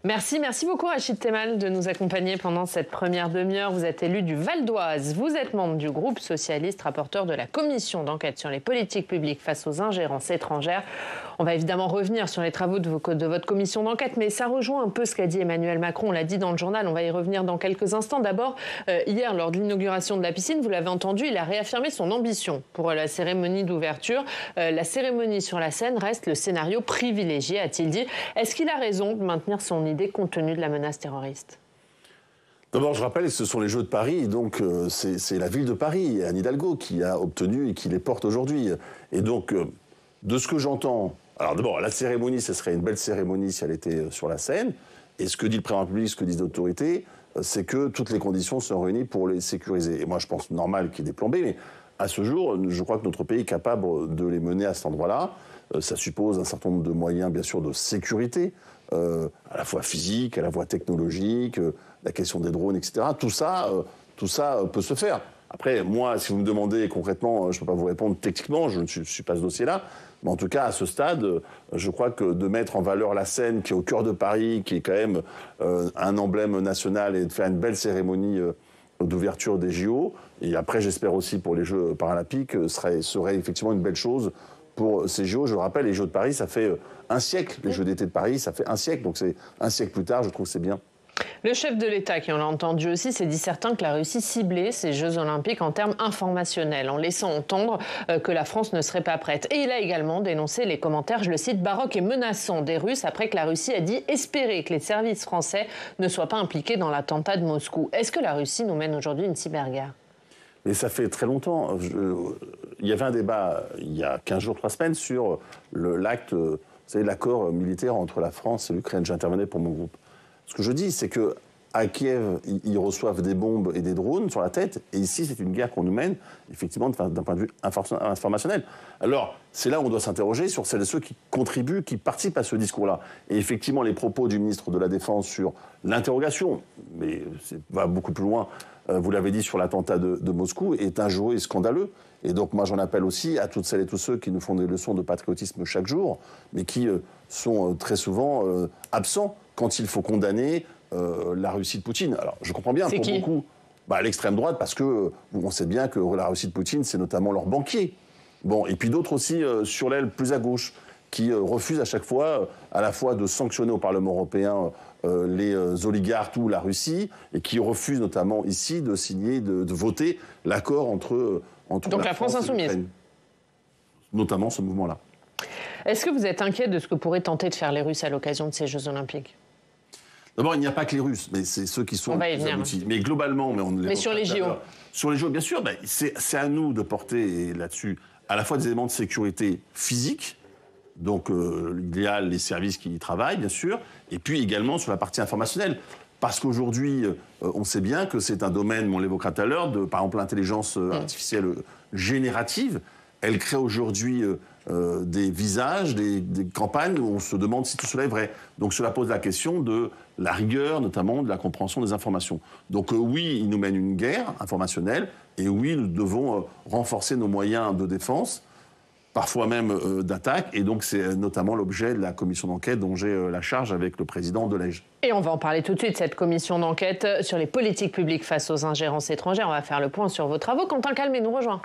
Merci beaucoup Rachid Temal de nous accompagner pendant cette première demi-heure. Vous êtes élu du Val d'Oise, vous êtes membre du groupe socialiste, rapporteur de la commission d'enquête sur les politiques publiques face aux ingérences étrangères. On va évidemment revenir sur les travaux de votre commission d'enquête, mais ça rejoint un peu ce qu'a dit Emmanuel Macron. On l'a dit dans le journal, on va y revenir dans quelques instants. D'abord, hier, lors de l'inauguration de la piscine, vous l'avez entendu, il a réaffirmé son ambition pour la cérémonie d'ouverture. La cérémonie sur la Seine reste le scénario privilégié, a-t-il dit. Est-ce qu'il a raison de maintenir son idée compte tenu de la menace terroriste ? D'abord, je rappelle que ce sont les Jeux de Paris, donc c'est la ville de Paris, Anne Hidalgo, qui a obtenu et qui les porte aujourd'hui. Et donc, de ce que j'entends... Alors d'abord, la cérémonie, ce serait une belle cérémonie si elle était sur la scène. Et ce que dit le président de la République, ce que disent les autorités, c'est que toutes les conditions sont réunies pour les sécuriser. Et moi, je pense normal qu'il y ait des plans B, mais à ce jour, je crois que notre pays est capable de les mener à cet endroit-là. Ça suppose un certain nombre de moyens, bien sûr, de sécurité, à la fois physique, à la fois technologique, la question des drones, etc. Tout ça peut se faire. Après, moi, si vous me demandez concrètement, je ne peux pas vous répondre techniquement, je ne suis pas ce dossier-là. Mais en tout cas, à ce stade, je crois que de mettre en valeur la Seine, qui est au cœur de Paris, qui est quand même un emblème national, et de faire une belle cérémonie d'ouverture des JO, et après, j'espère aussi pour les Jeux paralympiques, serait effectivement une belle chose pour ces JO. Je le rappelle, les Jeux de Paris, ça fait un siècle. Les Jeux d'été de Paris, ça fait un siècle. Donc c'est un siècle plus tard, je trouve que c'est bien. Le chef de l'État, qui on l'a entendu aussi, s'est dit certain que la Russie ciblait ces Jeux Olympiques en termes informationnels, en laissant entendre que la France ne serait pas prête. Et il a également dénoncé les commentaires, je le cite, baroques et menaçants des Russes, après que la Russie a dit espérer que les services français ne soient pas impliqués dans l'attentat de Moscou. Est-ce que la Russie nous mène aujourd'hui une cyberguerre ? Mais ça fait très longtemps. Il y avait un débat il y a 15 jours, 3 semaines, sur l'accord militaire entre la France et l'Ukraine. J'intervenais pour mon groupe. Ce que je dis, c'est qu'à Kiev, ils reçoivent des bombes et des drones sur la tête, et ici, c'est une guerre qu'on nous mène, effectivement, d'un point de vue informationnel. Alors, c'est là où on doit s'interroger sur celles et ceux qui contribuent, qui participent à ce discours-là. Et effectivement, les propos du ministre de la Défense sur l'interrogation, mais ça va beaucoup plus loin, vous l'avez dit, sur l'attentat de Moscou, est injurieux et scandaleux. Et donc, moi, j'en appelle aussi à toutes celles et tous ceux qui nous font des leçons de patriotisme chaque jour, mais qui sont très souvent absents quand il faut condamner la Russie de Poutine. Alors, je comprends bien, pour beaucoup, l'extrême droite, parce que on sait bien que la Russie de Poutine, c'est notamment leurs banquiers. Bon, et puis d'autres aussi sur l'aile plus à gauche, qui refusent à chaque fois, à la fois de sanctionner au Parlement européen les oligarques ou la Russie, et qui refusent notamment ici de signer, de voter l'accord entre donc la France insoumise. Et l'Ukraine. Notamment ce mouvement-là. Est-ce que vous êtes inquiet de ce que pourraient tenter de faire les Russes à l'occasion de ces Jeux Olympiques ? D'abord, il n'y a pas que les Russes, mais c'est ceux qui sont les plus aboutis. Mais globalement, mais sur les JO. Sur les JO, bien sûr, c'est à nous de porter là-dessus à la fois des éléments de sécurité physique, donc il y a les services qui y travaillent, bien sûr, et puis également sur la partie informationnelle. Parce qu'aujourd'hui, on sait bien que c'est un domaine, on l'évoquera tout à l'heure, par exemple l'intelligence artificielle générative. Elle crée aujourd'hui des visages, des campagnes où on se demande si tout cela est vrai. Donc cela pose la question de la rigueur, notamment de la compréhension des informations. Donc oui, il nous mène une guerre informationnelle, et oui, nous devons renforcer nos moyens de défense, parfois même d'attaque, et donc c'est notamment l'objet de la commission d'enquête dont j'ai la charge avec le président Delège. Et on va en parler tout de suite, cette commission d'enquête sur les politiques publiques face aux ingérences étrangères. On va faire le point sur vos travaux. Quentin Calmet nous rejoint.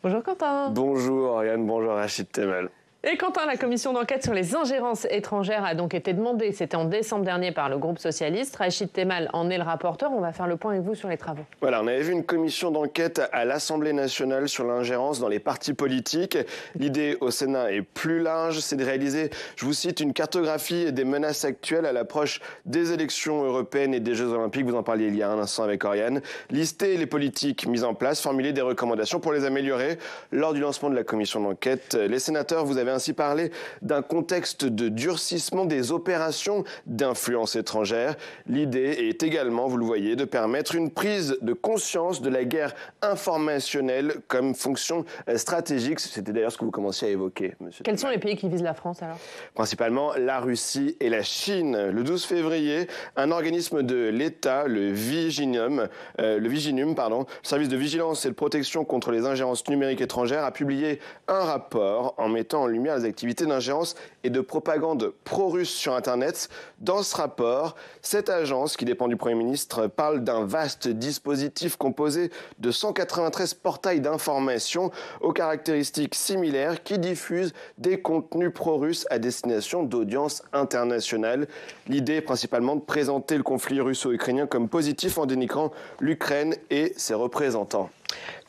Bonjour Quentin. Bonjour Ariane, bonjour Rachid Temal. Et Quentin, la commission d'enquête sur les ingérences étrangères a donc été demandée, c'était en décembre dernier, par le groupe socialiste. Rachid Temal en est le rapporteur. On va faire le point avec vous sur les travaux. Voilà, on avait vu une commission d'enquête à l'Assemblée nationale sur l'ingérence dans les partis politiques. L'idée au Sénat est plus large, c'est de réaliser, je vous cite, une cartographie des menaces actuelles à l'approche des élections européennes et des Jeux Olympiques. Vous en parliez il y a un instant avec Oriane. Lister les politiques mises en place, formuler des recommandations pour les améliorer. Lors du lancement de la commission d'enquête, les sénateurs vous avez avez ainsi parlé d'un contexte de durcissement des opérations d'influence étrangère. L'idée est également, vous le voyez, de permettre une prise de conscience de la guerre informationnelle comme fonction stratégique. C'était d'ailleurs ce que vous commenciez à évoquer, monsieur. Quels sont les pays qui visent la France alors? Principalement la Russie et la Chine. Le 12 février, un organisme de l'État, le Viginum, le service de vigilance et de protection contre les ingérences numériques étrangères, a publié un rapport en mettant en lumière les activités d'ingérence et de propagande pro-russe sur Internet. Dans ce rapport, cette agence, qui dépend du Premier ministre, parle d'un vaste dispositif composé de 193 portails d'information aux caractéristiques similaires qui diffusent des contenus pro-russes à destination d'audiences internationales. L'idée est principalement de présenter le conflit russo-ukrainien comme positif en dénigrant l'Ukraine et ses représentants.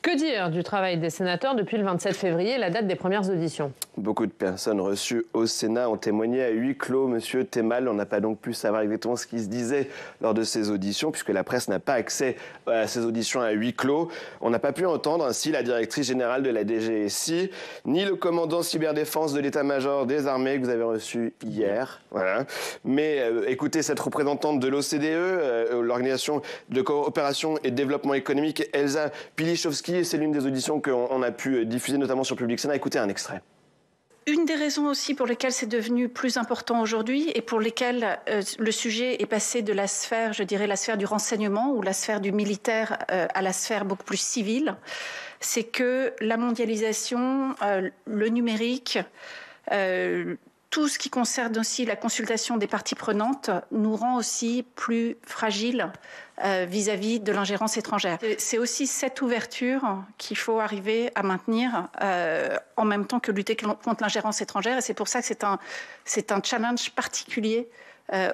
Que dire du travail des sénateurs depuis le 27 février, la date des premières auditions? Beaucoup de personnes reçues au Sénat ont témoigné à huis clos. Monsieur Temal, on n'a pas donc pu savoir exactement ce qui se disait lors de ces auditions, puisque la presse n'a pas accès à ces auditions à huis clos. On n'a pas pu entendre ainsi la directrice générale de la DGSI, ni le commandant cyberdéfense de l'état-major des armées que vous avez reçu hier. Voilà. Mais écoutez, cette représentante de l'OCDE, l'Organisation de coopération et de développement économique, Elsa Pilichowski, et c'est l'une des auditions qu'on a pu diffuser notamment sur Public Sénat. Écoutez un extrait. Une des raisons aussi pour lesquelles c'est devenu plus important aujourd'hui et pour lesquelles le sujet est passé de la sphère, je dirais la sphère du renseignement ou la sphère du militaire à la sphère beaucoup plus civile, c'est que la mondialisation, le numérique, tout ce qui concerne aussi la consultation des parties prenantes nous rend aussi plus fragiles vis-à-vis de l'ingérence étrangère. C'est aussi cette ouverture qu'il faut arriver à maintenir en même temps que lutter contre l'ingérence étrangère. Et c'est pour ça que c'est un challenge particulier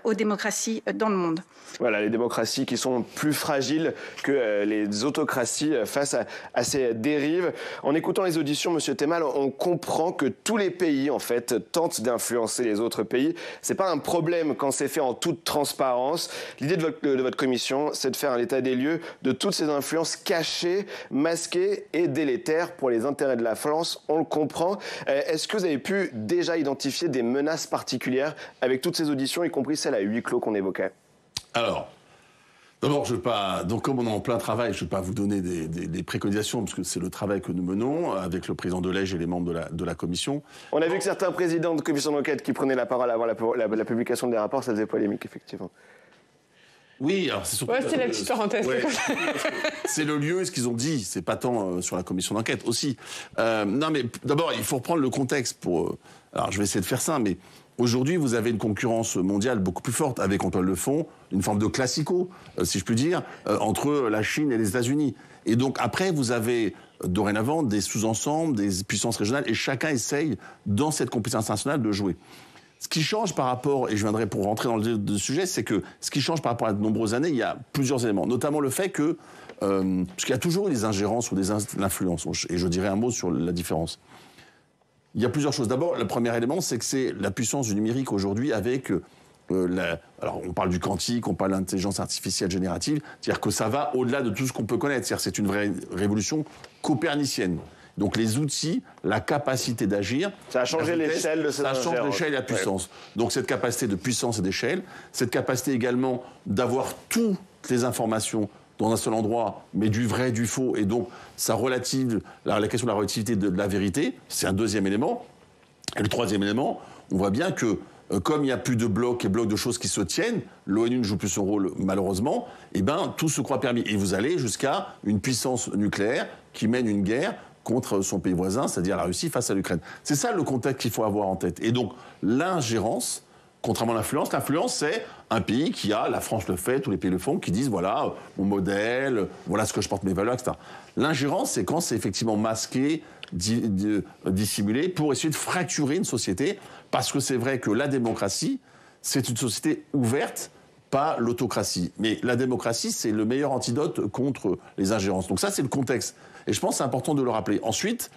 aux démocraties dans le monde. Voilà, les démocraties qui sont plus fragiles que les autocraties face à ces dérives. En écoutant les auditions, Monsieur Temal, on comprend que tous les pays, en fait, tentent d'influencer les autres pays. C'est pas un problème quand c'est fait en toute transparence. L'idée de votre commission, c'est de faire un état des lieux de toutes ces influences cachées, masquées et délétères pour les intérêts de la France. On le comprend. Est-ce que vous avez pu déjà identifier des menaces particulières avec toutes ces auditions, y compris celle à huis clos qu'on évoquait? Alors, d'abord, je ne vais pas. Donc, comme on est en plein travail, je ne vais pas vous donner des préconisations, parce que c'est le travail que nous menons avec le président Delège et les membres de la commission. On a vu que certains présidents de commission d'enquête qui prenaient la parole avant la publication des rapports, ça faisait polémique, effectivement. Oui, alors c'est surtout. Ouais, c'est la petite parenthèse. Ouais, c'est le lieu et ce qu'ils ont dit. C'est pas tant sur la commission d'enquête aussi. Non, mais d'abord, il faut reprendre le contexte pour. Alors, je vais essayer de faire ça, mais. Aujourd'hui, vous avez une concurrence mondiale beaucoup plus forte, avec en toile de fond une forme de classico, si je puis dire, entre la Chine et les États-Unis. Et donc après, vous avez dorénavant des sous-ensembles, des puissances régionales, et chacun essaye, dans cette compétition internationale, de jouer. Ce qui change par rapport, et je viendrai pour rentrer dans le sujet, c'est que ce qui change par rapport à de nombreuses années, il y a plusieurs éléments, notamment le fait que, parce qu'il y a toujours eu des ingérences ou des influences, et je dirais un mot sur la différence. Il y a plusieurs choses. D'abord, le premier élément, c'est que c'est la puissance du numérique aujourd'hui avec alors, on parle du quantique, on parle de l'intelligence artificielle générative, c'est-à-dire que ça va au-delà de tout ce qu'on peut connaître. C'est-à-dire que c'est une vraie révolution copernicienne. Donc les outils, la capacité d'agir... Ça a changé l'échelle de cette ingérence. Ça change l'échelle et la puissance. Ouais. Donc cette capacité de puissance et d'échelle, cette capacité également d'avoir toutes les informations dans un seul endroit, mais du vrai, du faux, et donc ça relative, la question de la relativité de la vérité, c'est un deuxième élément. Et le troisième élément, on voit bien que comme il n'y a plus de blocs et blocs de choses qui se tiennent, l'ONU ne joue plus son rôle malheureusement, et ben tout se croit permis. Et vous allez jusqu'à une puissance nucléaire qui mène une guerre contre son pays voisin, c'est-à-dire la Russie face à l'Ukraine. C'est ça le contexte qu'il faut avoir en tête. Et donc l'ingérence, contrairement à l'influence, c'est un pays qui a, la France le fait, tous les pays le font, qui disent voilà mon modèle, voilà ce que je porte mes valeurs, etc. L'ingérence, c'est quand c'est effectivement masqué, dissimulé, pour essayer de fracturer une société, parce que c'est vrai que la démocratie, c'est une société ouverte, pas l'autocratie. Mais la démocratie, c'est le meilleur antidote contre les ingérences. Donc ça, c'est le contexte. Et je pense que c'est important de le rappeler. Ensuite,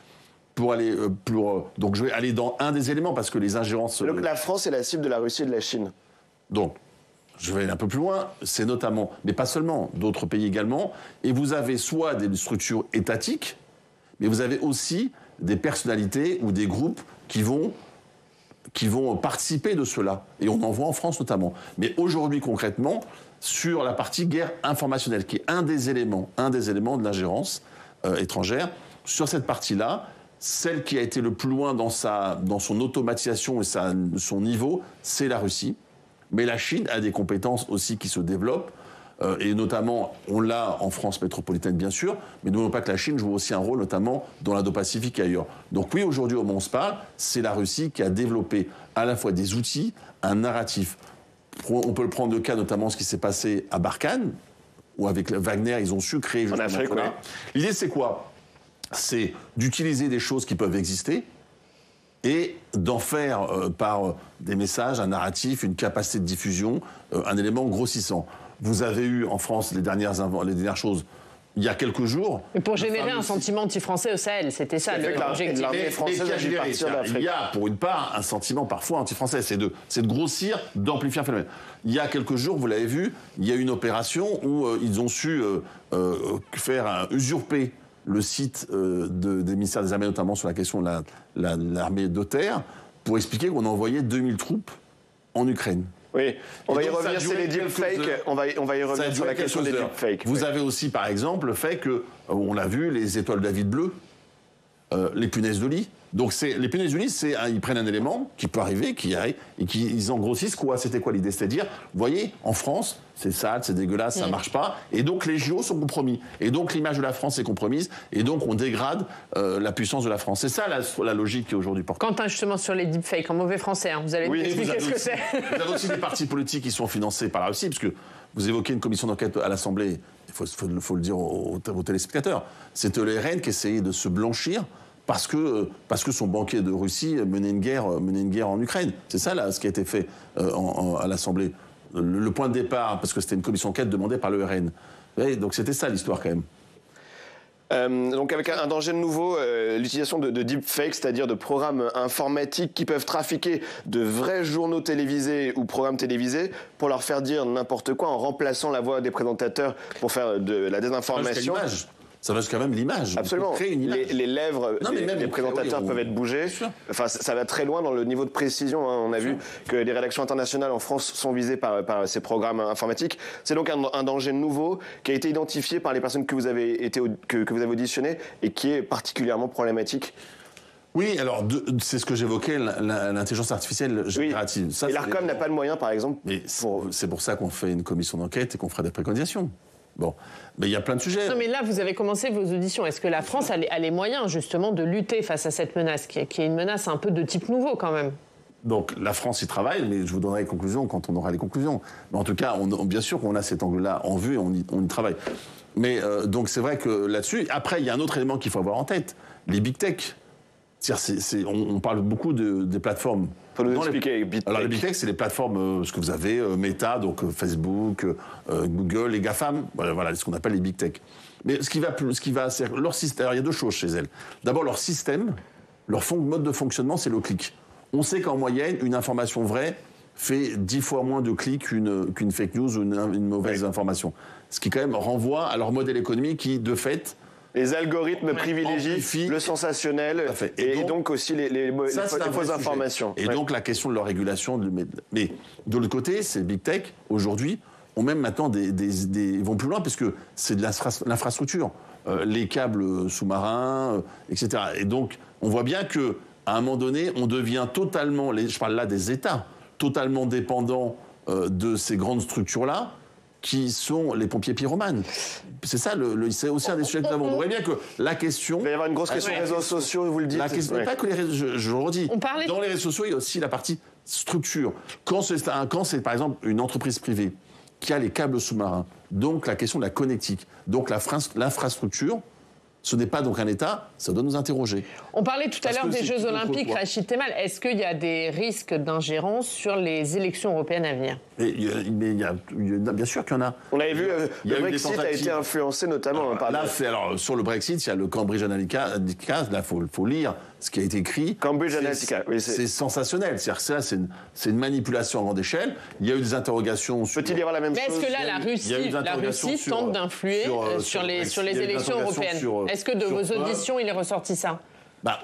donc je vais aller dans un des éléments, parce que les ingérences... Donc la France est la cible de la Russie et de la Chine. Donc, je vais aller un peu plus loin, c'est notamment, mais pas seulement, d'autres pays également, et vous avez soit des structures étatiques, mais vous avez aussi des personnalités ou des groupes qui vont participer de cela. Et on en voit en France notamment. Mais aujourd'hui, concrètement, sur la partie guerre informationnelle, qui est un des éléments de l'ingérence étrangère, sur cette partie-là, celle qui a été le plus loin dans son automatisation et son niveau, c'est la Russie. Mais la Chine a des compétences aussi qui se développent. Et notamment, on l'a en France métropolitaine, bien sûr, mais n'oublions pas que la Chine joue aussi un rôle, notamment dans l'Indo-Pacifique et ailleurs. Donc oui, aujourd'hui, au moment où on se parle, c'est la Russie qui a développé à la fois des outils, un narratif. On peut le prendre le cas, notamment, ce qui s'est passé à Barkhane, où avec Wagner, ils ont su créer justement cela. L'idée, c'est quoi? C'est d'utiliser des choses qui peuvent exister et d'en faire, par des messages, un narratif, une capacité de diffusion, un élément grossissant. Vous avez eu en France les dernières choses il y a quelques jours. Mais pour générer un sentiment anti-français au Sahel, c'était ça l'objectif. Il y a pour une part un sentiment parfois anti-français, c'est de grossir, d'amplifier un phénomène. Il y a quelques jours, vous l'avez vu, il y a eu une opération où ils ont su faire usurper le site des ministères des Armées, notamment sur la question de l'armée de terre, pour expliquer qu'on envoyait 2000 troupes en Ukraine. Oui, on va y revenir, c'est les deepfakes. On va y revenir sur la question des deepfakes. Vous avez aussi, par exemple, le fait que, on l'a vu, les étoiles David bleues, les punaises de lit. Donc les punaises de lit, ils prennent un élément qui peut arriver, et ils en grossissent quoi? C'était quoi l'idée? C'est-à-dire, vous voyez, en France, c'est sale, c'est dégueulasse, ça marche pas, et donc les JO sont compromis. Et donc l'image de la France est compromise, et donc on dégrade la puissance de la France. C'est ça la logique qui est aujourd'hui portée. Quentin, justement, sur les deepfakes, en mauvais français, vous allez nous expliquer ce que c'est. Vous avez aussi des partis politiques qui sont financés par la Russie, parce que vous évoquez une commission d'enquête à l'Assemblée, il faut le dire aux téléspectateurs, c'est le RN qui essayait de se blanchir parce que son banquier de Russie menait une guerre en Ukraine. C'est ça, là, ce qui a été fait à l'Assemblée. Le point de départ, parce que c'était une commission d'enquête demandée par le RN. Et donc c'était ça l'histoire, quand même. Donc avec un danger nouveau, l'utilisation de deepfakes, c'est-à-dire de programmes informatiques qui peuvent trafiquer de vrais journaux télévisés ou programmes télévisés pour leur faire dire n'importe quoi en remplaçant la voix des présentateurs pour faire de la désinformation. Ça va jusqu'à même l'image. Absolument. Une image. Les lèvres des présentateurs peuvent être bougées. Enfin, ça va très loin dans le niveau de précision. On a vu que les rédactions internationales en France sont visées par ces programmes informatiques. C'est donc un danger nouveau qui a été identifié par les personnes que vous avez auditionnées et qui est particulièrement problématique. Oui, alors c'est ce que j'évoquais, l'intelligence artificielle générative. Oui. Et l'ARCOM n'a pas le moyen, par exemple. Mais c'est pour ça qu'on fait une commission d'enquête et qu'on fera des préconisations. Bon, mais il y a plein de sujets. Non, mais là, vous avez commencé vos auditions. Est-ce que la France a les moyens, justement, de lutter face à cette menace, qui est une menace un peu de type nouveau, quand même? Donc, la France y travaille, mais je vous donnerai les conclusions quand on aura les conclusions. Mais en tout cas, bien sûr qu'on a cet angle-là en vue et on y travaille. Mais donc, c'est vrai que là-dessus... Après, il y a un autre élément qu'il faut avoir en tête. Les big tech. On parle beaucoup des plateformes. Faut nous expliquer, big tech. Alors les big tech, c'est les plateformes, ce que vous avez, Meta, donc Facebook, Google, les GAFAM, voilà ce qu'on appelle les big tech. Mais leur système, alors il y a deux choses chez elles. D'abord, leur système, leur mode de fonctionnement, c'est le clic. On sait qu'en moyenne, une information vraie fait 10 fois moins de clics qu'une fake news ou une mauvaise information. Ce qui quand même renvoie à leur modèle économique qui, de fait... Les algorithmes privilégient le sensationnel et donc aussi les fausses informations. Et donc la question de leur régulation. Mais de l'autre côté, ces big tech, aujourd'hui, ont même maintenant ils vont plus loin parce que c'est de l'infrastructure. Les câbles sous-marins, etc. Et donc, on voit bien qu'à un moment donné, on devient totalement, je parle là des États, totalement dépendants de ces grandes structures-là, qui sont les pompiers pyromanes. C'est ça, c'est aussi un des sujets que nous avons. On voit bien que la question... Il va y avoir une grosse question des réseaux sociaux, vous le dites. Pas que les réseaux, je le redis. Dans les réseaux sociaux, il y a aussi la partie structure. Quand c'est par exemple une entreprise privée qui a les câbles sous-marins, donc la question de la connectique, donc l'infrastructure, ce n'est pas donc un État, ça doit nous interroger. On parlait tout à l'heure des Jeux Olympiques, Rachid Temal. Est-ce qu'il y a des risques d'ingérence sur les élections européennes à venir? Bien sûr qu'il y en a. On avait vu, le Brexit a été influencé notamment par... Là, sur le Brexit, il y a le Cambridge Analytica, là, il faut lire ce qui a été écrit. Cambridge Analytica, oui. C'est sensationnel. C'est-à-dire que c'est une manipulation à grande échelle. Il y a eu des interrogations sur... Peut-il y avoir la même chose? Mais est-ce que là, la Russie tente d'influer sur les élections européennes? Est-ce que de vos auditions, il est ressorti ça?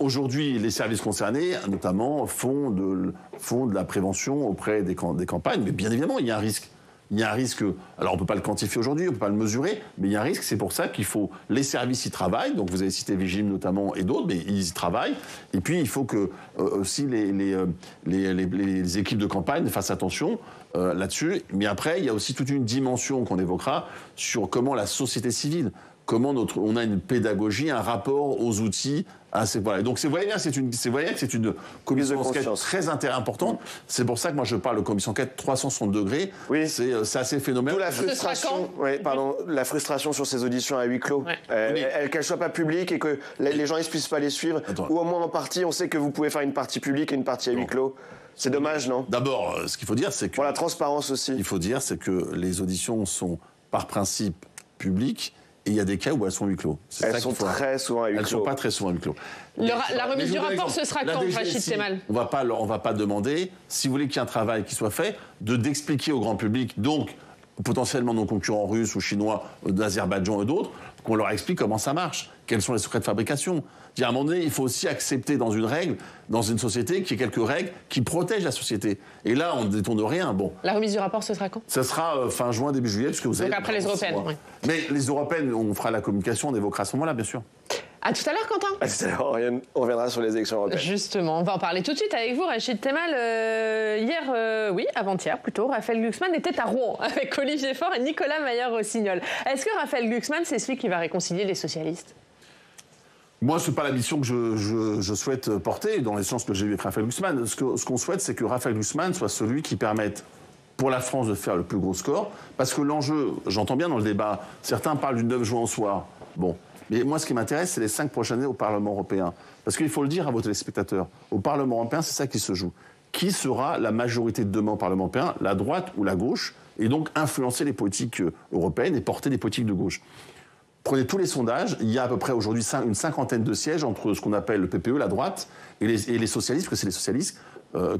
Aujourd'hui, les services concernés, notamment, font de la prévention auprès des campagnes. Mais bien évidemment, il y a un risque. Il y a un risque, alors on ne peut pas le quantifier aujourd'hui, on ne peut pas le mesurer, mais il y a un risque, c'est pour ça qu'il faut, les services y travaillent, donc vous avez cité Vigim notamment et d'autres, mais ils y travaillent, et puis il faut que aussi les équipes de campagne fassent attention là-dessus, mais après il y a aussi toute une dimension qu'on évoquera sur comment la société civile, comment on a une pédagogie, un rapport aux outils. Voilà. Donc vous voyez bien que c'est une commission d'enquête très importante. C'est pour ça que moi je parle de commission d'enquête 360 degrés. Oui. C'est assez phénoménal. D'où la frustration, la frustration sur ces auditions à huis clos. Qu'elles ne soient pas publiques et que les gens ne puissent pas les suivre. Ou au moins en partie, on sait que vous pouvez faire une partie publique et une partie à huis clos. C'est dommage, non? D'abord, ce qu'il faut dire, c'est que... Pour la transparence aussi. Il faut dire, c'est que les auditions sont par principe publiques. Et il y a des cas où elles sont à huis clos. Elles sont très souvent à huis clos. Elles ne sont pas très souvent à huis clos. La remise du rapport, ce sera quand, Rachid Temal? On ne va pas demander, si vous voulez qu'il y ait un travail qui soit fait, d'expliquer au grand public, donc potentiellement nos concurrents russes ou chinois, d'Azerbaïdjan et d'autres, qu'on leur explique comment ça marche, quels sont les secrets de fabrication. À un moment donné, il faut aussi accepter dans une société, qu'il y ait quelques règles qui protègent la société. Et là, on ne détourne rien. Bon. La remise du rapport, ce sera quand? Ça sera fin juin, début juillet, puisque vous avez... Donc après les européennes, oui. Mais les européennes, on fera la communication, on évoquera à ce moment-là, bien sûr. À tout à l'heure, Quentin. À tout à l'heure, on reviendra sur les élections européennes. Justement, on va en parler tout de suite avec vous, Rachid Temal. Avant-hier plutôt, Raphaël Glucksmann était à Rouen avec Olivier Faure et Nicolas Mayer-Rossignol. Est-ce que Raphaël Glucksmann, c'est celui qui va réconcilier les socialistes? Moi, ce n'est pas la mission que je souhaite porter dans les sens que j'ai eu avec Raphaël Glucksmann. Ce qu'on souhaite, c'est que Raphaël Glucksmann soit celui qui permette pour la France de faire le plus gros score. Parce que l'enjeu, j'entends bien dans le débat, certains parlent du 9 juin au soir. Bon. Mais moi, ce qui m'intéresse, c'est les 5 prochaines années au Parlement européen. Parce qu'il faut le dire à vos téléspectateurs. Au Parlement européen, c'est ça qui se joue. Qui sera la majorité de demain au Parlement européen, la droite ou la gauche, et donc influencer les politiques européennes et porter des politiques de gauche. Prenez tous les sondages, il y a à peu près aujourd'hui une cinquantaine de sièges entre ce qu'on appelle le PPE, la droite, et les socialistes, parce que c'est les socialistes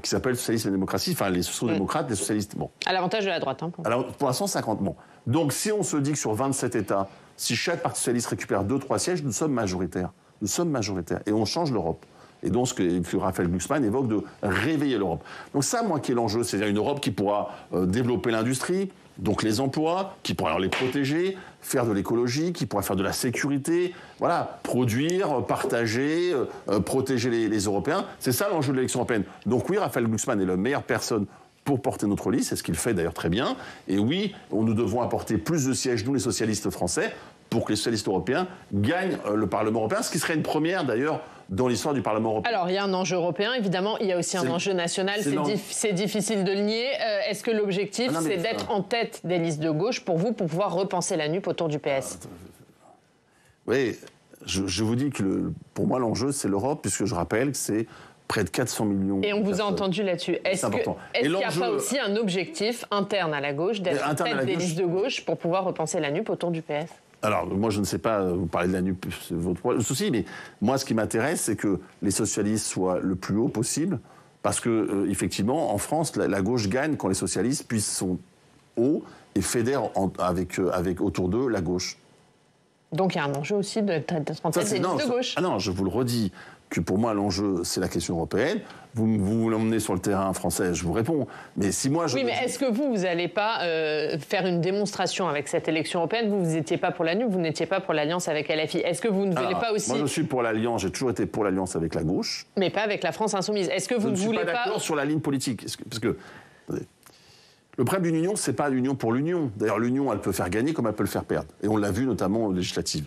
qui s'appellent socialisme et démocratie, enfin les sociaux-démocrates, les socialistes. Bon. À l'avantage de la droite. Alors, pour l'instant, 50. Bon. Donc si on se dit que sur 27 États, si chaque parti socialiste récupère 2-3 sièges, nous sommes majoritaires. Nous sommes majoritaires. Et on change l'Europe. Et donc, ce que Raphaël Glucksmann évoque de réveiller l'Europe. Donc ça, moi, qui est l'enjeu, c'est-à-dire une Europe qui pourra développer l'industrie, donc les emplois, qui pourra alors les protéger, faire de l'écologie, qui pourra faire de la sécurité, voilà, produire, partager, protéger les Européens. C'est ça l'enjeu de l'élection européenne. Donc oui, Raphaël Glucksmann est la meilleure personne pour porter notre liste, c'est ce qu'il fait d'ailleurs très bien. Et oui, nous devons apporter plus de sièges, nous les socialistes français, pour que les socialistes européens gagnent le Parlement européen, ce qui serait une première d'ailleurs dans l'histoire du Parlement européen. Alors, il y a un enjeu européen, évidemment, il y a aussi un enjeu national, c'est difficile de le nier. Est-ce que l'objectif, c'est d'être en tête des listes de gauche pour vous, pour pouvoir repenser la NUP autour du PS? Oui, je vous dis que pour moi, l'enjeu, c'est l'Europe, puisque je rappelle que c'est près de 400 millions. Et on vous a entendu là-dessus. Est-ce qu'il n'y a pas aussi un objectif interne à la gauche, d'être en tête des listes de gauche pour pouvoir repenser la NUP autour du PS? Alors, moi, je ne sais pas, vous parlez de la NUP, c'est votre souci, mais moi, ce qui m'intéresse, c'est que les socialistes soient le plus haut possible, parce que, effectivement, en France, la gauche gagne quand les socialistes sont hauts et fédèrent avec autour d'eux la gauche. Donc, il y a un enjeu aussi d'être en tête des listes de gauche. Ah non, je vous le redis, que pour moi, l'enjeu, c'est la question européenne. Vous l'emmenez sur le terrain français, je vous réponds. Mais si moi, Oui, mais est-ce que vous n'allez pas faire une démonstration avec cette élection européenne? Vous n'étiez pas pour la NUP, vous n'étiez pas pour l'alliance avec LFI. Est-ce que vous ne voulez pas aussi... Moi, je suis pour l'alliance, j'ai toujours été pour l'alliance avec la gauche. Mais pas avec la France insoumise. Est-ce que vous ne voulez pas... Je ne suis pas d'accord sur la ligne politique. Parce que le problème d'une union, c'est pas l'union pour l'union. D'ailleurs, l'union, elle peut faire gagner comme elle peut le faire perdre. Et on l'a vu notamment aux législatives.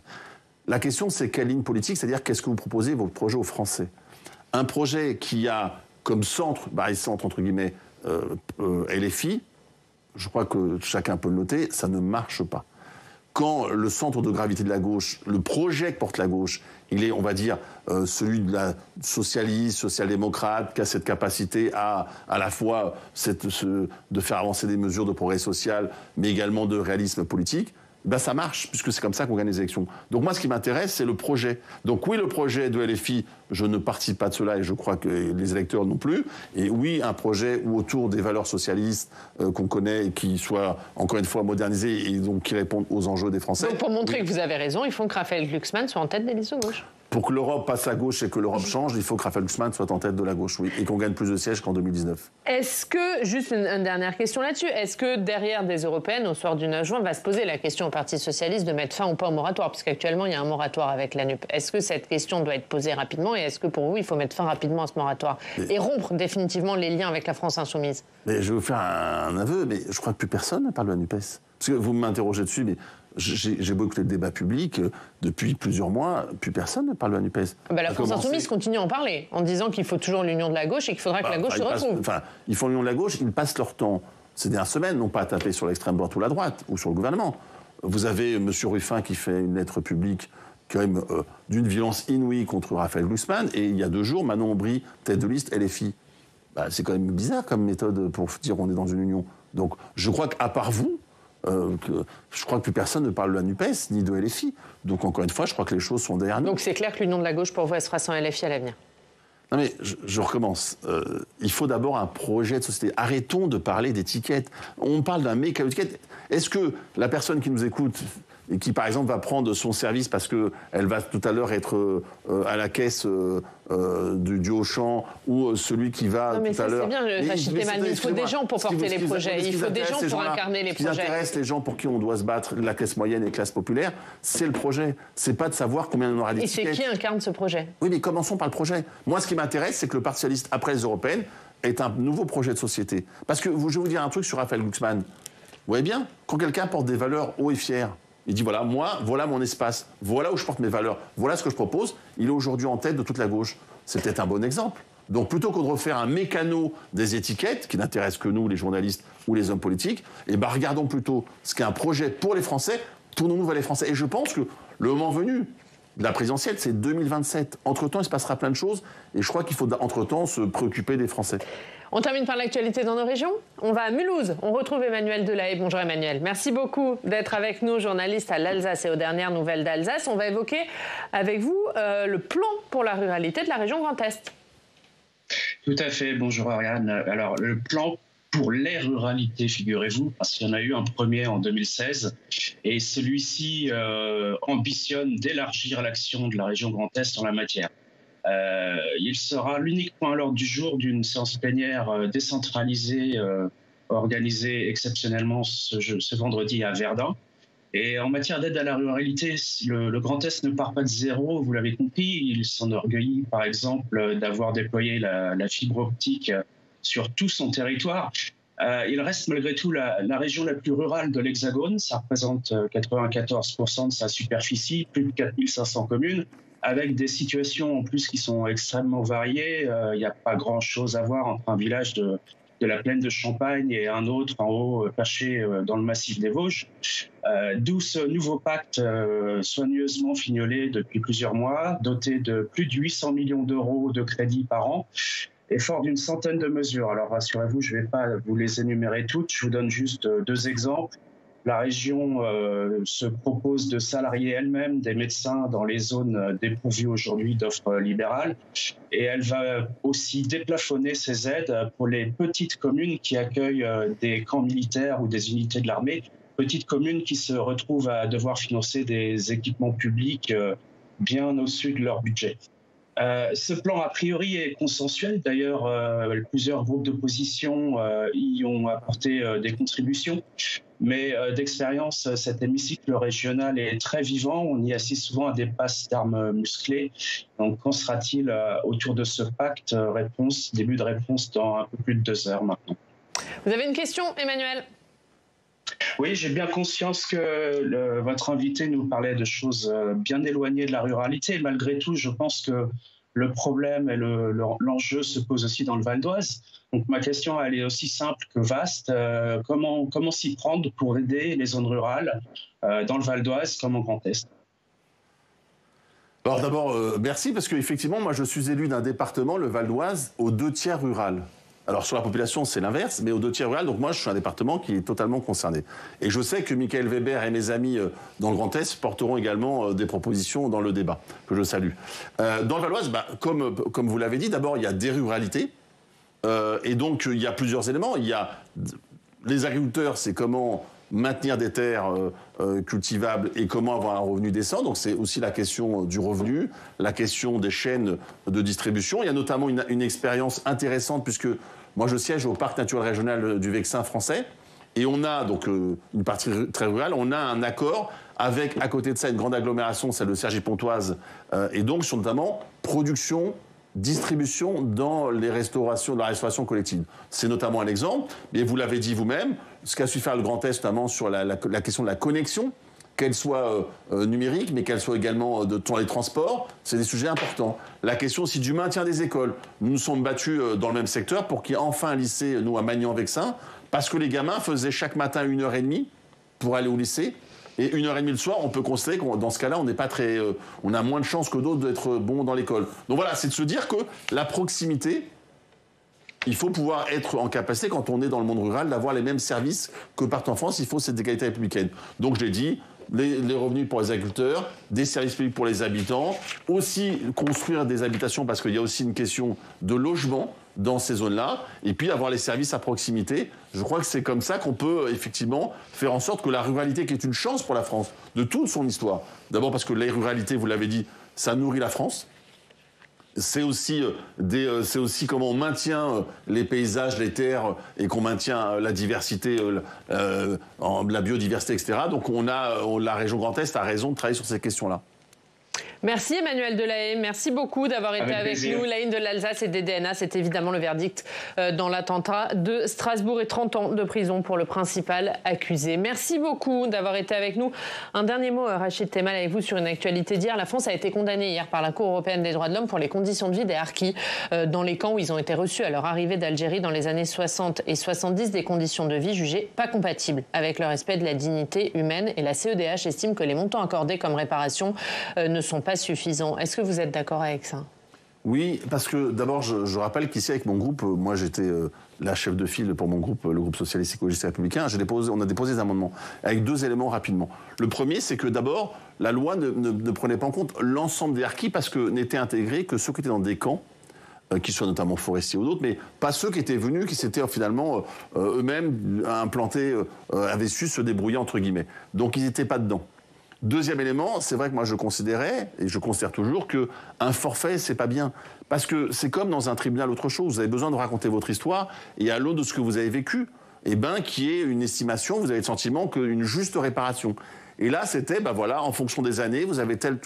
La question, c'est quelle ligne politique, c'est-à-dire qu'est-ce que vous proposez votre projet aux Français? Un projet qui a comme centre, centre entre guillemets, LFI, je crois que chacun peut le noter, ça ne marche pas. Quand le centre de gravité de la gauche, le projet que porte la gauche, il est, on va dire, celui de la socialiste, social-démocrate, qui a cette capacité à la fois de faire avancer des mesures de progrès social, mais également de réalisme politique, ça marche, puisque c'est comme ça qu'on gagne les élections. Donc moi, ce qui m'intéresse, c'est le projet. Donc oui, le projet de LFI, je ne participe pas de cela, et je crois que les électeurs non plus. Et oui, un projet autour des valeurs socialistes qu'on connaît, et qui soit, encore une fois, modernisé, et donc qui répondent aux enjeux des Français. Donc pour montrer que vous avez raison, il faut que Raphaël Glucksmann soit en tête des listes de gauche. pour que l'Europe passe à gauche et que l'Europe change, il faut que Raphaël Glucksmann soit en tête de la gauche, oui, et qu'on gagne plus de sièges qu'en 2019. Est-ce que, juste une dernière question là-dessus, est-ce que derrière des européennes, au soir du 9 juin, va se poser la question au Parti socialiste de mettre fin ou pas au moratoire? Puisqu'actuellement, il y a un moratoire avec la NUP. Est-ce que cette question doit être posée rapidement et est-ce que pour vous, il faut mettre fin rapidement à ce moratoire et rompre définitivement les liens avec la France insoumise? Mais je vais vous faire un aveu, mais je crois que plus personne ne parle de la NUPES. Parce que vous m'interrogez dessus, mais j'ai beau écouter le débat public, depuis plusieurs mois, plus personne ne parle de la NUPES. La France insoumise continue à en parler, en disant qu'il faut toujours l'union de la gauche et qu'il faudra que la gauche se retrouve. Ils font l'union de la gauche, ils passent leur temps, ces dernières semaines, non pas à taper sur l'extrême droite ou la droite, ou sur le gouvernement. Vous avez M. Ruffin qui fait une lettre publique, quand même, d'une violence inouïe contre Raphaël Glucksmann, et il y a 2 jours, Manon Aubry, tête de liste LFI. C'est quand même bizarre comme méthode pour dire on est dans une union. Donc je crois qu'à part vous, je crois que plus personne ne parle de la NUPES ni de LFI. Donc encore une fois, je crois que les choses sont derrière nous. Donc c'est clair que l'union de la gauche pour vous, elle sera sans LFI à l'avenir. Non mais je recommence. Il faut d'abord un projet de société. Arrêtons de parler d'étiquettes. On parle d'un mécanisme d'étiquette. Est-ce que la personne qui nous écoute et qui, par exemple, va prendre son service parce qu'elle va tout à l'heure être à la caisse du Auchan ou celui qui va non, mais tout à l'heure... c'est bien, Rachid Temal, il faut des gens pour porter les projets. Il faut des gens pour incarner les projets. Ce qui intéresse les gens pour qui on doit se battre, la classe moyenne et la classe populaire, c'est le projet. C'est pas de savoir combien on aura d'étiquettes. Et c'est qui incarne ce projet? Oui, mais commençons par le projet. Moi, ce qui m'intéresse, c'est que le Parti socialiste, après les européennes, est un nouveau projet de société. Parce que je vais vous dire un truc sur Raphaël Glucksmann. Vous voyez bien, quand quelqu'un porte des valeurs haut et fières, il dit voilà, moi, voilà mon espace, voilà où je porte mes valeurs, voilà ce que je propose. Il est aujourd'hui en tête de toute la gauche. C'est peut-être un bon exemple. Donc plutôt que de refaire un mécano des étiquettes, qui n'intéresse que nous, les journalistes ou les hommes politiques, regardons plutôt ce qu'est un projet pour les Français, tournons-nous vers les Français. Et je pense que le moment venu de la présidentielle, c'est 2027. Entre-temps, il se passera plein de choses, et je crois qu'il faut entre-temps se préoccuper des Français. On termine par l'actualité dans nos régions. On va à Mulhouse. On retrouve Emmanuel Delahaye. Bonjour Emmanuel. Merci beaucoup d'être avec nous, journaliste à l'Alsace et aux dernières nouvelles d'Alsace. On va évoquer avec vous le plan pour la ruralité de la région Grand Est. Tout à fait. Bonjour Ariane. Alors, le plan pour les ruralités, figurez-vous, parce qu'il y en a eu un premier en 2016, et celui-ci ambitionne d'élargir l'action de la région Grand Est en la matière. Il sera l'unique point à l'ordre du jour d'une séance plénière décentralisée organisée exceptionnellement ce vendredi à Verdun. Et en matière d'aide à la ruralité, le Grand Est ne part pas de zéro, vous l'avez compris. Il s'enorgueillit par exemple d'avoir déployé la fibre optique sur tout son territoire. Il reste malgré tout la région la plus rurale de l'Hexagone. Ça représente 94% de sa superficie, plus de 4500 communes, avec des situations en plus qui sont extrêmement variées. Il n'y a pas grand-chose à voir entre un village de la plaine de Champagne et un autre en haut perché dans le massif des Vosges. D'où ce nouveau pacte soigneusement fignolé depuis plusieurs mois, doté de plus de 800 millions d'euros de crédits par an, et fort d'une centaine de mesures. Alors rassurez-vous, je ne vais pas vous les énumérer toutes, je vous donne juste 2 exemples. La région se propose de salarier elle-même des médecins dans les zones dépourvues aujourd'hui d'offres libérales. Et elle va aussi déplafonner ses aides pour les petites communes qui accueillent des camps militaires ou des unités de l'armée. Petites communes qui se retrouvent à devoir financer des équipements publics bien au-dessus de leur budget. Ce plan, a priori, est consensuel. D'ailleurs, plusieurs groupes d'opposition y ont apporté des contributions. Mais d'expérience, cet hémicycle régional est très vivant. On y assiste souvent à des passes d'armes musclées. Donc, qu'en sera-t-il autour de ce pacte? Début de réponse dans un peu plus de 2 heures maintenant. Vous avez une question, Emmanuel? Oui, j'ai bien conscience que votre invité nous parlait de choses bien éloignées de la ruralité. Malgré tout, je pense que le problème et l'enjeu se posent aussi dans le Val d'Oise. Donc ma question, elle est aussi simple que vaste. Comment s'y prendre pour aider les zones rurales dans le Val d'Oise comme en Grand Est? Alors d'abord, merci, parce qu'effectivement, moi je suis élu d'un département, le Val d'Oise, aux 2/3 rural. Alors sur la population, c'est l'inverse, mais aux 2/3 rural, donc moi je suis un département qui est totalement concerné. Et je sais que Michael Weber et mes amis dans le Grand Est porteront également des propositions dans le débat, que je salue. Dans le Val d'Oise, comme vous l'avez dit, d'abord il y a des ruralités, et donc il y a plusieurs éléments. Il y a les agriculteurs, c'est comment maintenir des terres cultivables et comment avoir un revenu décent. Donc c'est aussi la question du revenu, la question des chaînes de distribution. Il y a notamment une expérience intéressante puisque moi je siège au parc naturel régional du Vexin français et on a donc une partie très rurale, on a un accord avec à côté de ça une grande agglomération, celle de Cergy-Pontoise, et donc sur notamment production, distribution dans la restauration collective. C'est notamment un exemple, mais vous l'avez dit vous-même, ce qu'a su faire le Grand Est, notamment sur la question de la connexion, qu'elle soit numérique, mais qu'elle soit également dans les transports, c'est des sujets importants. La question aussi du maintien des écoles. Nous nous sommes battus dans le même secteur pour qu'il y ait enfin un lycée, nous, à Magnan-Vexin, parce que les gamins faisaient chaque matin 1h30 pour aller au lycée, et 1h30 le soir, on peut constater que dans ce cas-là, on a moins de chances que d'autres d'être bons dans l'école. Donc voilà, c'est de se dire que la proximité, il faut pouvoir être en capacité, quand on est dans le monde rural, d'avoir les mêmes services que partout en France. Il faut cette égalité républicaine. Donc je l'ai dit, les revenus pour les agriculteurs, des services publics pour les habitants, aussi construire des habitations parce qu'il y a aussi une question de logement dans ces zones-là, et puis avoir les services à proximité. Je crois que c'est comme ça qu'on peut effectivement faire en sorte que la ruralité, qui est une chance pour la France, de toute son histoire, d'abord parce que la ruralité, vous l'avez dit, ça nourrit la France. C'est aussi comment on maintient les paysages, les terres, et qu'on maintient la diversité, la biodiversité, etc. Donc la région Grand Est a raison de travailler sur ces questions-là. Merci Emmanuel Delahaye, merci beaucoup d'avoir été avec nous. La haine de l'Alsace et des DNA, c'est évidemment le verdict dans l'attentat de Strasbourg et 30 ans de prison pour le principal accusé. Merci beaucoup d'avoir été avec nous. Un dernier mot, Rachid Temal, avec vous sur une actualité d'hier. La France a été condamnée hier par la Cour européenne des droits de l'homme pour les conditions de vie des harkis dans les camps où ils ont été reçus à leur arrivée d'Algérie dans les années 60 et 70, des conditions de vie jugées pas compatibles avec le respect de la dignité humaine. Et la CEDH estime que les montants accordés comme réparation ne sont pas suffisant. Est-ce que vous êtes d'accord avec ça? Oui, parce que d'abord, je rappelle qu'ici, avec mon groupe, moi j'étais la chef de file pour mon groupe, le groupe socialiste, écologiste et républicain, on a déposé des amendements avec 2 éléments rapidement. Le premier, c'est que d'abord, la loi ne prenait pas en compte l'ensemble des harkis parce que n'étaient intégrés que ceux qui étaient dans des camps, qui soient notamment forestiers ou d'autres, mais pas ceux qui étaient venus, qui s'étaient finalement eux-mêmes implantés, avaient su se débrouiller, entre guillemets. Donc ils n'étaient pas dedans. Deuxième élément, c'est vrai que moi je considérais, et je considère toujours, qu'un forfait, c'est pas bien. Parce que c'est comme dans un tribunal autre chose. Vous avez besoin de raconter votre histoire, et à l'aune de ce que vous avez vécu, qu'il y ait une estimation, vous avez le sentiment qu'une juste réparation. Et là, c'était, en fonction des années, vous avez tel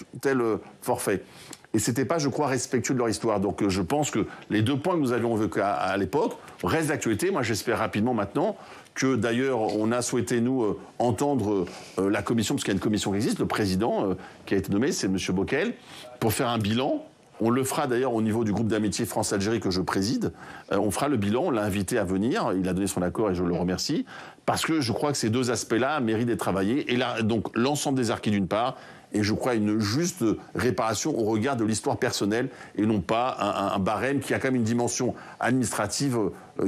forfait. Et c'était pas, je crois, respectueux de leur histoire. Donc je pense que les 2 points que nous avions vécu à l'époque restent d'actualité. Moi, j'espère rapidement maintenant que d'ailleurs on a souhaité nous entendre la commission, parce qu'il y a une commission qui existe, le président qui a été nommé, c'est M. Bockel, pour faire un bilan. On le fera d'ailleurs au niveau du groupe d'amitié France-Algérie que je préside. On fera le bilan, on l'a invité à venir, il a donné son accord et je le remercie, parce que je crois que ces 2 aspects-là méritent d'être travaillés. Et là, donc l'ensemble des harkis d'une part, et je crois une juste réparation au regard de l'histoire personnelle et non pas un barème qui a quand même une dimension administrative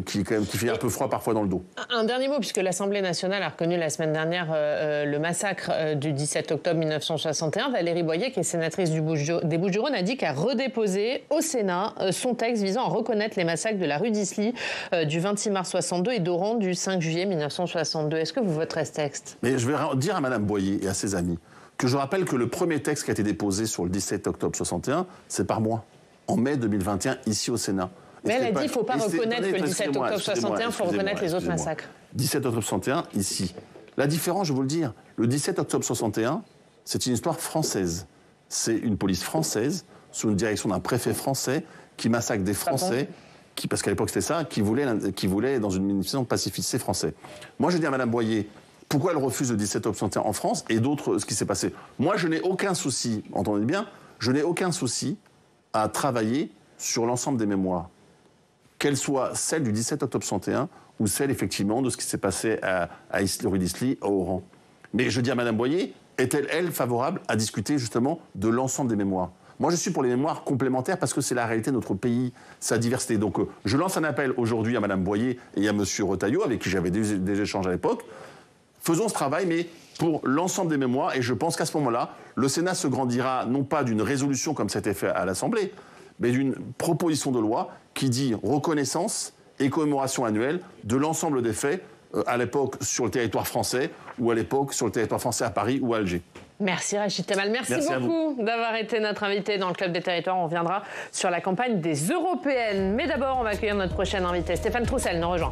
qui fait un peu froid parfois dans le dos. Un dernier mot, puisque l'Assemblée nationale a reconnu la semaine dernière le massacre du 17 octobre 1961. Valérie Boyer, qui est sénatrice des Bouches-du-Rhône, a dit qu'elle redéposait au Sénat son texte visant à reconnaître les massacres de la rue d'Isly du 26 mars 62 et d'Oran du 5 juillet 1962. Est-ce que vous voterez ce texte? Mais je vais dire à Mme Boyer et à ses amis que je rappelle que le premier texte qui a été déposé sur le 17 octobre 61, c'est par moi, en mai 2021, ici au Sénat. Mais elle a dit qu'il ne faut pas reconnaître que le 17 octobre 61, il faut reconnaître les autres massacres. 17 octobre 61, ici. La différence, je vais vous le dire, le 17 octobre 61, c'est une histoire française. C'est une police française, sous une direction d'un préfet français, qui massacre des Français, parce qu'à l'époque c'était ça, qui voulait dans une manifestation pacifiste, c'est français. Moi, je dis à Mme Boyer, pourquoi elle refuse le 17 octobre 61 en France et d'autres, ce qui s'est passé. Moi, je n'ai aucun souci, entendez bien, je n'ai aucun souci à travailler sur l'ensemble des mémoires, qu'elles soient celles du 17 octobre 61 ou celles, effectivement, de ce qui s'est passé à rue d'Isly, à Oran. Mais je dis à Mme Boyer, est-elle, elle, favorable à discuter, justement, de l'ensemble des mémoires? Moi, je suis pour les mémoires complémentaires parce que c'est la réalité de notre pays, sa diversité. Donc, je lance un appel aujourd'hui à Mme Boyer et à M. Retailleau, avec qui j'avais des échanges à l'époque. Faisons ce travail, mais pour l'ensemble des mémoires. Et je pense qu'à ce moment-là, le Sénat se grandira non pas d'une résolution comme ça a été fait à l'Assemblée, mais d'une proposition de loi qui dit reconnaissance et commémoration annuelle de l'ensemble des faits à l'époque sur le territoire français ou à l'époque sur le territoire français à Paris ou à Alger. Merci Rachid Temal. Merci beaucoup d'avoir été notre invité dans le Club des Territoires. On reviendra sur la campagne des Européennes. Mais d'abord, on va accueillir notre prochain invité. Stéphane Troussel nous rejoint.